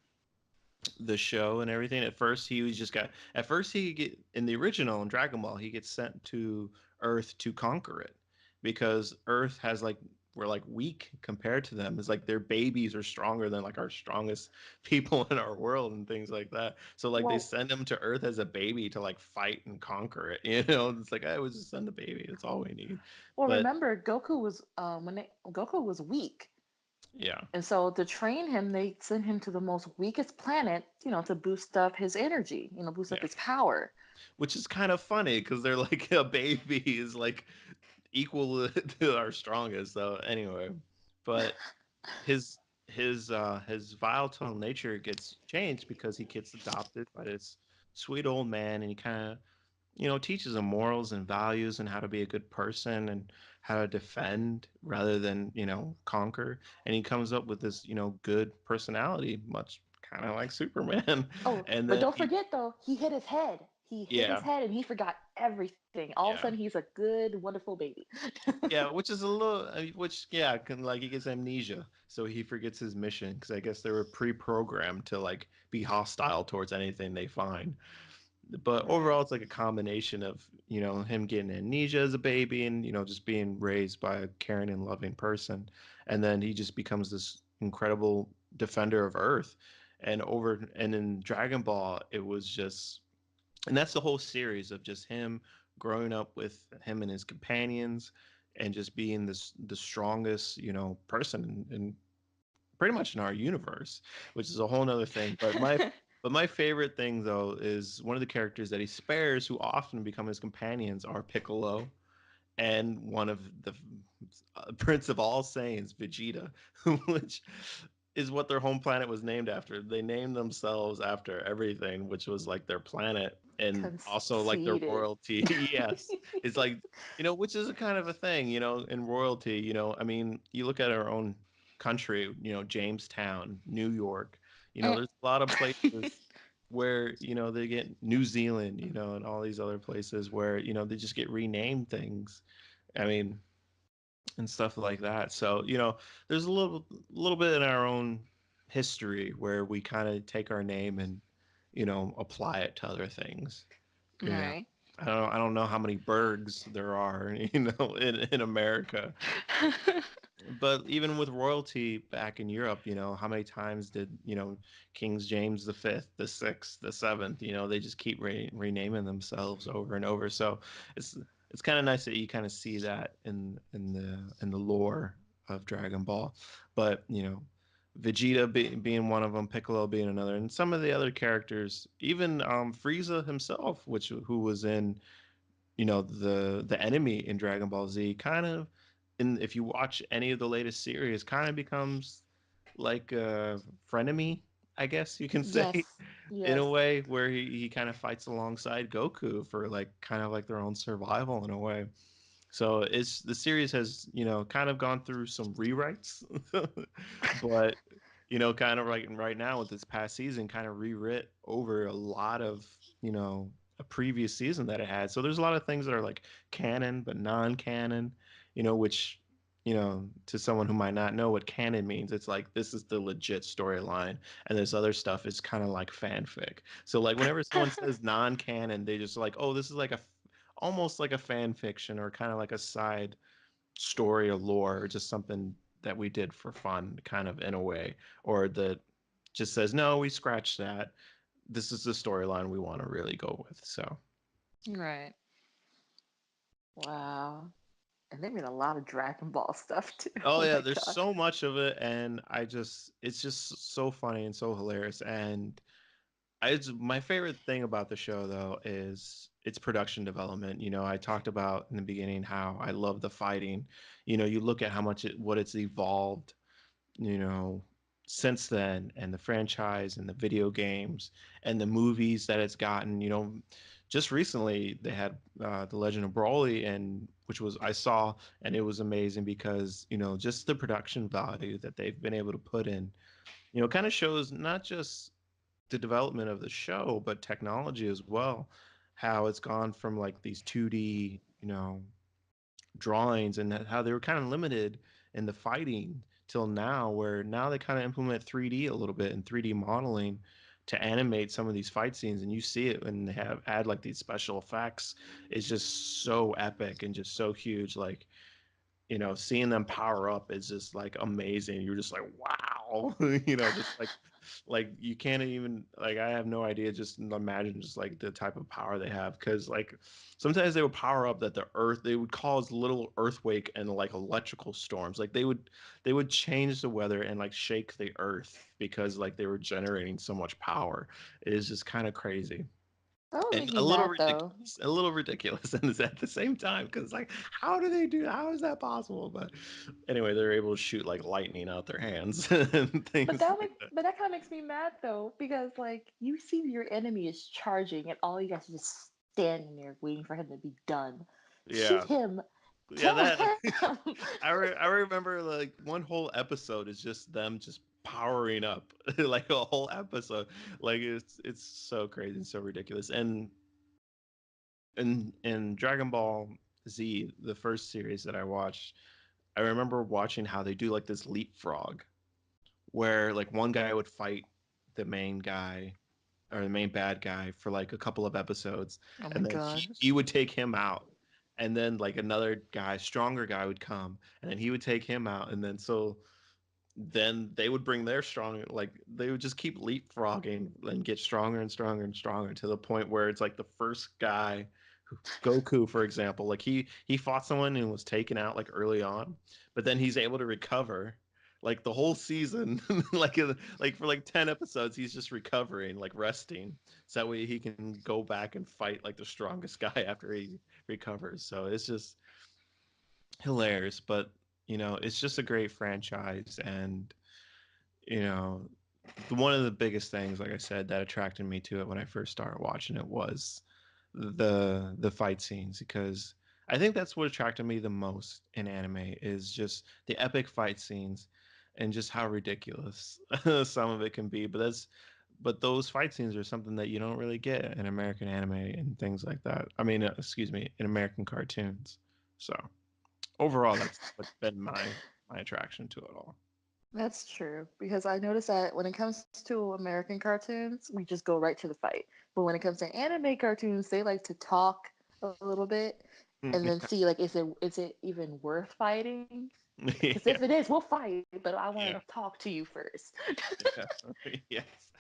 The show and everything. At first, he was just got. At first, he get in the original in Dragon Ball, he gets sent to Earth to conquer it because Earth has like we're like weak compared to them. It's like their babies are stronger than like our strongest people in our world and things like that. So like they Well, send them to Earth as a baby to like fight and conquer it. You know, it's like I would just send a baby. That's all we need. well, But remember Goku was Goku was weak, yeah, and so to train him, they sent him to the most weakest planet, to boost up his energy, boost up yeah. his power. Which is kind of funny because they're like a baby is like equal to our strongest. So anyway, but his volatile nature gets changed because he gets adopted by this sweet old man, and he kind of teaches him morals and values and how to be a good person and how to defend rather than conquer. And he comes up with this good personality, much kind of like Superman. Oh, And but then don't he forget though, he hit his head. He hit his yeah head and he forgot everything. All of a sudden, yeah he's a good, wonderful baby. Yeah, which is a little, which yeah, can like he gets amnesia, so he forgets his mission because I guess they were pre-programmed to like be hostile towards anything they find. But Right. overall, it's like a combination of him getting amnesia as a baby and just being raised by a caring and loving person, and then he just becomes this incredible defender of Earth. And in Dragon Ball, it was just and that's the whole series of just him growing up with him and his companions and just being the strongest person in pretty much in our universe, which is a whole nother thing. But my favorite thing though is one of the characters that he spares who often become his companions are Piccolo and one of the Prince of all Saiyans, Vegeta, which is what their home planet was named after. They named themselves after everything, which was like their planet and also like their Conceited. royalty. Yes, it's like which is a kind of a thing, in royalty. I mean, you look at our own country, Jamestown, New York. Eh. There's a lot of places where they get New Zealand, and all these other places where they just get renamed things. I mean, and stuff like that. So there's a little bit in our own history where we kind of take our name and apply it to other things. You know, Right. I don't know how many Bergs there are, in America. But even with royalty back in Europe, how many times did Kings James the Fifth, the Sixth, the Seventh, they just keep renaming themselves over and over. So it's it's kind of nice that you kind of see that in the lore of Dragon Ball. But Vegeta being one of them, Piccolo being another, and some of the other characters, even Frieza himself, who was in the enemy in Dragon Ball Z, kind of, and if you watch any of the latest series, kind of becomes like a frenemy, I guess you can say, Yes. in a Yes. way where he kind of fights alongside Goku for like kind of like their own survival in a way. So it's the series has kind of gone through some rewrites, but kind of like right now with this past season, kind of rewrit over a lot of a previous season that it had. So there's a lot of things that are like canon but non-canon, which to someone who might not know what canon means, it's like this is the legit storyline, and this other stuff is kind of like fanfic. So like whenever someone says non-canon, they just like, oh, this is like almost like a fan fiction or kind of like a side story or lore or just something that we did for fun, kind of in a way, or that just says, no, we scratched that. This is the storyline we want to really go with. So, Right. Wow. And they made a lot of Dragon Ball stuff too. oh Oh yeah, my there's gosh. so much of it, and it's just so funny and so hilarious. And my favorite thing about the show though is its production development. I talked about in the beginning how I love the fighting. You look at how much what it's evolved you know, since then, and the franchise and the video games and the movies that it's gotten. Just recently they had the Legend of Broly, and which was I saw, and it was amazing because just the production value that they've been able to put in. Kind of shows not just the development of the show, but technology as well. How it's gone from like these 2D, drawings and how they were kind of limited in the fighting till now, where now they kind of implement 3D a little bit and 3D modeling to animate some of these fight scenes, and you see it when they have add like these special effects. It's just so epic and just so huge. Like seeing them power up is just like amazing. You're just like, wow, just like you can't even like I have no idea. Just imagine just like the type of power they have because like sometimes they would power up that the earth they would cause little earthquake and like electrical storms. Like they would change the weather and like shake the earth because like they were generating so much power. It is just kind of crazy That would and make me mad though. a little ridiculous and at the same time because like how do they do that? How is that possible? But anyway, they're able to shoot like lightning out their hands and things like that. But that kind of makes me mad though, because like you see your enemy is charging, and all you guys are just standing there waiting for him to be done. Shoot Yeah, him, yeah, kill that him. I remember like one whole episode is just them just powering up like a whole episode. Like it's so crazy and so ridiculous. And in Dragon Ball Z, the first series that I watched, I remember watching how they do like this leapfrog where like one guy would fight the main guy or the main bad guy for like a couple of episodes, Oh my and then he, god. he would take him out, and then like another guy, stronger guy, would come, and then he would take him out, and then they would bring their strong, like they would just keep leapfrogging and get stronger and stronger and stronger to the point where it's like the first guy, Goku, for example, like he fought someone and was taken out like early on, but then he's able to recover. Like the whole season, like for like 10 episodes, he's just recovering, like resting, so that way he can go back and fight like the strongest guy after he recovers. So it's just hilarious, but it's just a great franchise, and you know, one of the biggest things, like I said, that attracted me to it when I first started watching it was the fight scenes because I think that's what attracted me the most in anime is just the epic fight scenes and just how ridiculous some of it can be. But those fight scenes are something that you don't really get in American anime and things like that. I mean, excuse me, in American cartoons. So overall, that's what's been my attraction to it all. That's true, because I noticed that when it comes to American cartoons, we just go right to the fight. But when it comes to anime cartoons, they like to talk a little bit and then see like is it even worth fighting? Because if Yeah, it is, we'll fight. But I want to yeah, talk to you first. yeah, yes.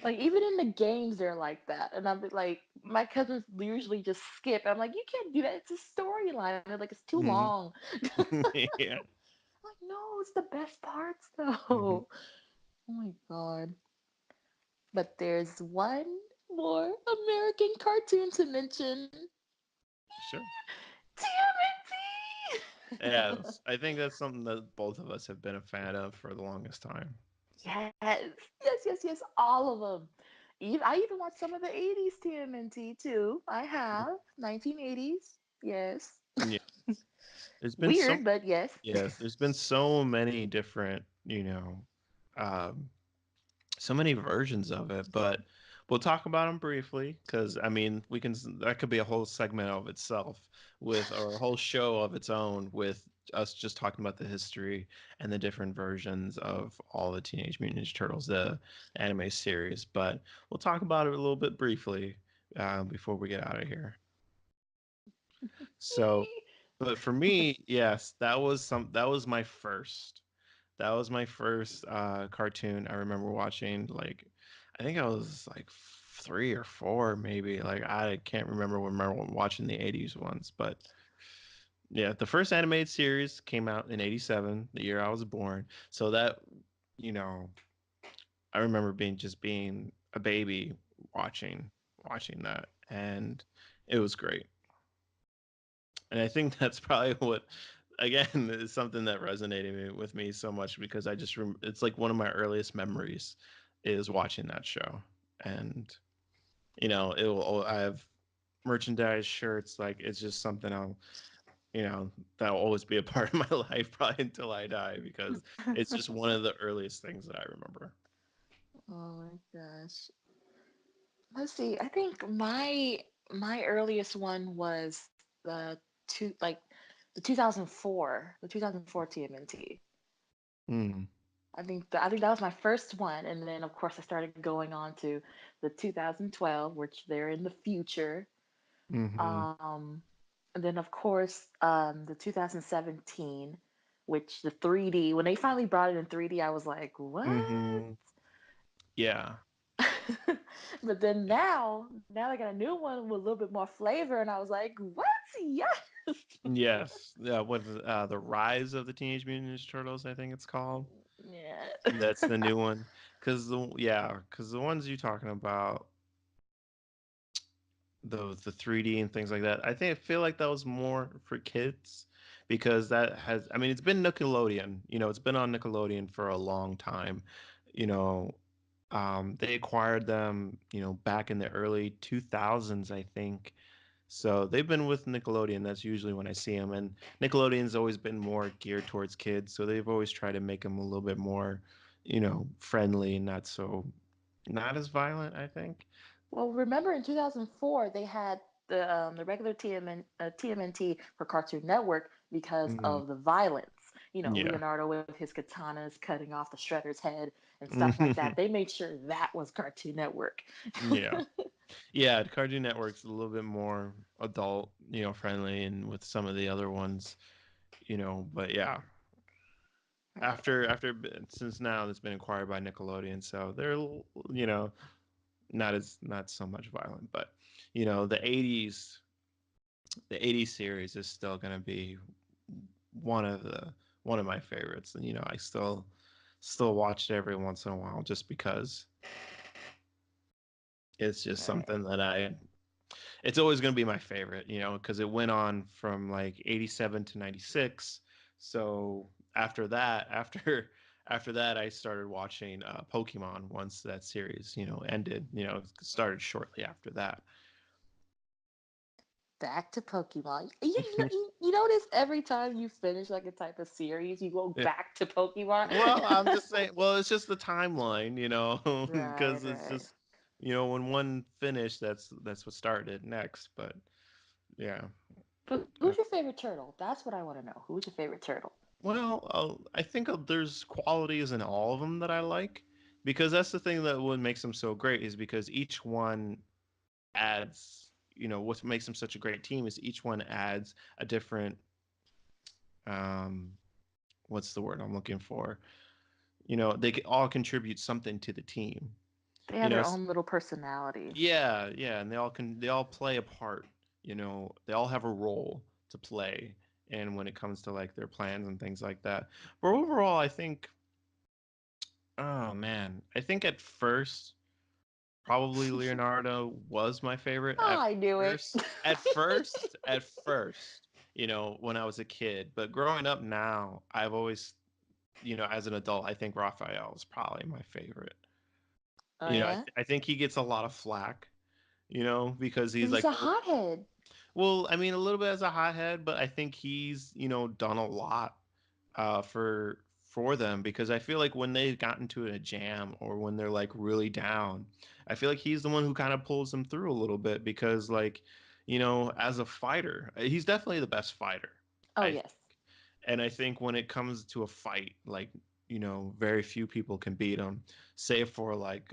Like even in the games, they're like that, and I'm like, my cousins usually just skip. I'm like, you can't do that. It's a storyline. They're like, it's too Mhm. long. Yeah. I'm like, no, it's the best parts Mhm. though. Oh my god. But there's one more American cartoon to mention. Sure. TMNT. Yes, I think that's something that both of us have been a fan of for the longest time. Yes, yes. All of them. I even watched some of the 80s TMNT too. I have 1980s. Yes. Yeah, there's been so Weird, but yes. yes, there's been so many different, um, so many versions of it, but we'll talk about them briefly because I mean, that could be a whole segment of itself with or a whole show of its own with us just talking about the history and the different versions of all the Teenage Mutant Ninja Turtles, the anime series. But we'll talk about it a little bit briefly before we get out of here. So, but for me, yes, that was my first. That was my first cartoon I remember watching. Like, I think I was like 3 or 4, maybe. Like, I can't remember watching the '80s ones, but yeah, the first animated series came out in '87, the year I was born. So that, you know, I remember being a baby watching watching that, and it was great. And I think that's probably what again is something that with me so much because it's like one of my earliest memories is watching that show. And I have merchandise, shirts, like it's just something that'll always be a part of my life probably until I die because it's just one of the earliest things that I remember. Oh my gosh. Let's see. I think my earliest one was the 2004 TMNT. Mm, I think that was my first one, and then of course I started going on to the 2012, which they're in the future. mm-hmm. Um, And then, of course, the 2017, which the 3D, when they finally brought it in 3D, I was like, what? Hmm. Yeah. But then now they got a new one with a little bit more flavor, and I was like, what? Yes. Yes. Yeah. What is the Rise of the Teenage Mutant Ninja Turtles? I think it's called. Yeah. That's the new one. Cause the ones you're talking about, the 3D and things like that. I feel like that was more for kids because that has I mean it's been Nickelodeon, it's been on Nickelodeon for a long time. You know, they acquired them, back in the early 2000s, I think. So they've been with Nickelodeon. That's usually when I see them, and Nickelodeon's always been more geared towards kids, so they've always tried to make them a little bit more, friendly and not as violent, I think. Well, remember in 2004 they had the regular TMNT for Cartoon Network because Mhm. of the violence. You know, Yeah. Leonardo with his katanas cutting off the Shredder's head and stuff like that. They made sure that was Cartoon Network. Yeah. Yeah, Cartoon Network's a little bit more adult, friendly, and with some of the other ones, but yeah, since now it's been acquired by Nickelodeon, so they're not so much violent, but the 80s series is still going to be one of the one of my favorites, and I still watch it every once in a while just because it's just Right. something that I it's always going to be my favorite, because it went on from like 87 to 96. So after that, I started watching Pokemon once that series, ended, it started shortly after that. Back to Pokemon. You notice every time you finish like a type of series, you go Yeah. back to Pokemon. Well, I'm just saying, well, it's just the timeline, Right, because it's right. just, when one finished, that's what started next. But yeah. But who's your favorite turtle? That's what I want to know. Who's your favorite turtle? Well, I think there's qualities in all of them that I like, because that's the thing that what makes them so great is because each one adds, what makes them such a great team is each one adds a different, um, what's the word I'm looking for? They all contribute something to the team. They You have know, their own little personalities. yeah, yeah, and they all play a part. They all have a role to play, and when it comes to like their plans and things like that. But overall, I think, oh man, I think at first probably Leonardo was my favorite Oh, I knew it. at first, when I was a kid. But growing up now, I've always, as an adult, I think Raphael is probably my favorite. Oh yeah, I think he gets a lot of flack, because because he's he's like, a hothead. well, I mean, a little bit as a hothead, but I think he's, done a lot for them, because I feel like when they've gotten to a jam or when they're like really down, I feel like he's the one who kind of pulls them through a little bit because like, as a fighter, he's definitely the best fighter, Oh I think. yes. And I think when it comes to a fight, like, very few people can beat him, save for like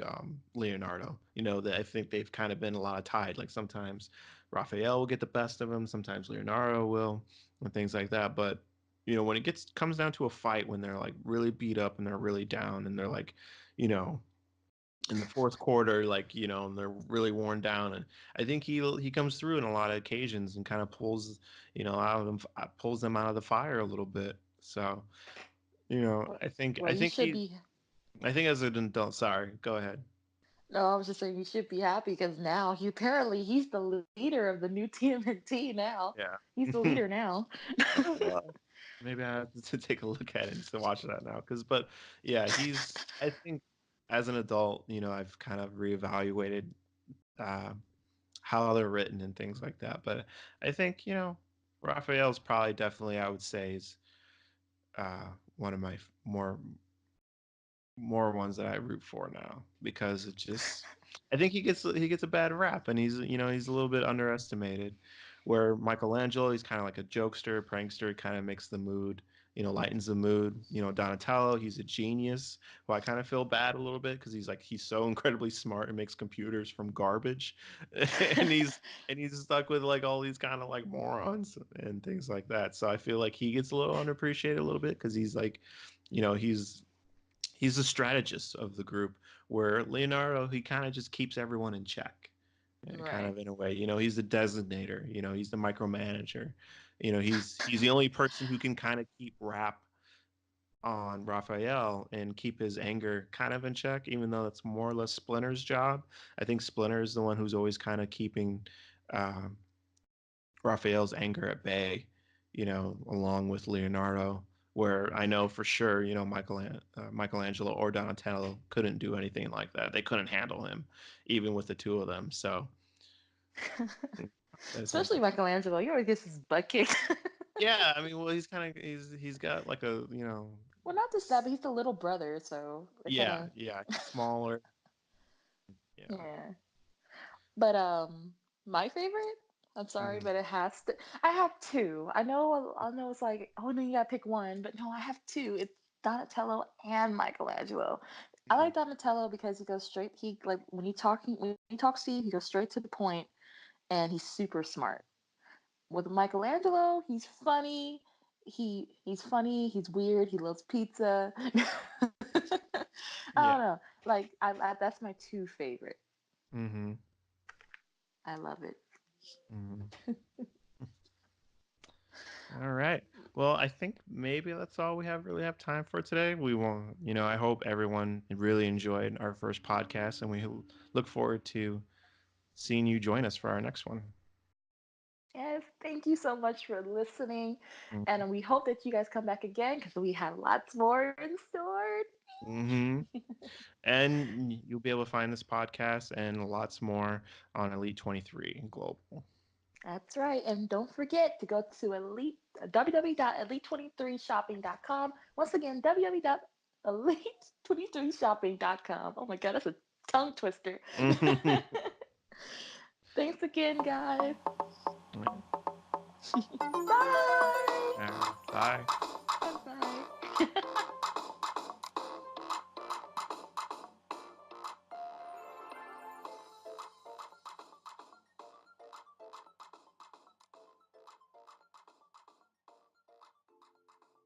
Leonardo. That I think they've kind of been a lot of tied. Like sometimes Raphael will get the best of him, sometimes Leonardo will, and things like that. But when it comes down to a fight, when they're like really beat up and they're really down and they're like, you know, in the fourth quarter, like, and they're really worn down, and I think he comes through in a lot of occasions and kind of out of them, pulls them out of the fire a little bit. So, Well, I think well, I you think should he be. I think as an adult, sorry, go ahead. No, I was just saying you should be happy because now he's the leader of the new TMNT now. Yeah. He's the leader now. Oh well, maybe I have to take a look at it and to watch that now. But yeah, I think as an adult, I've kind of reevaluated uh, how they're written and things like that. But I think, Raphael's probably definitely, I would say, is one of my more ones that I root for now, because it just I think he gets a bad rap, and he's a little bit underestimated. Where Michelangelo, he's kind of like a jokester, prankster, kind of makes the mood, lightens the mood. Donatello, he's a genius who I kind of feel bad a little bit because he's so incredibly smart and makes computers from garbage, and he's stuck with like all these kind of like morons and things like that. So I feel like he gets a little underappreciated a little bit because he's like, he's the strategist of the group, where Leonardo, he kind of just keeps everyone in check, kind Right. of in a way. He's the designator. He's the micromanager. He's the only person who can kind of keep rap on Raphael and keep his anger kind of in check, even though it's more or less Splinter's job. I think Splinter is the one who's always kind of keeping um, Raphael's anger at bay, along with Leonardo. Where I know for sure, Michelangelo or Donatello couldn't do anything like that. They couldn't handle him, even with the two of them. So that's Especially something. Michelangelo. He always gets his butt kicked. Yeah, I mean, well, he's got like a Well, not just that, but he's the little brother, so it kind yeah, of, yeah, he's smaller. Yeah. yeah. But my favorite. I'm sorry, Mhm. but it has to. I have two. I know. It's like, oh no, you gotta pick one, but no, I have two. It's Donatello and Michelangelo. I Mhm. like Donatello because he goes straight. He like when he talks to you, he goes straight to the point, and he's super smart. With Michelangelo, he's funny. He's funny. He's weird. He loves pizza. I don't Yeah. know. Like that's my two favorite. Mhm. I love it. Mhm. All right. Well, I think maybe that's all we have time for today. We won't, I hope everyone really enjoyed our first podcast, and we look forward to seeing you join us for our next one. Yes, thank you so much for listening. And we hope that you guys come back again because we have lots more in store. Mm-hmm. And you'll be able to find this podcast and lots more on Elite23 Global. That's right. And don't forget to go to www.elite23shopping.com. Once again, www.elite23shopping.com. Oh my God, that's a tongue twister. Thanks again, guys. Bye. Bye. Bye bye.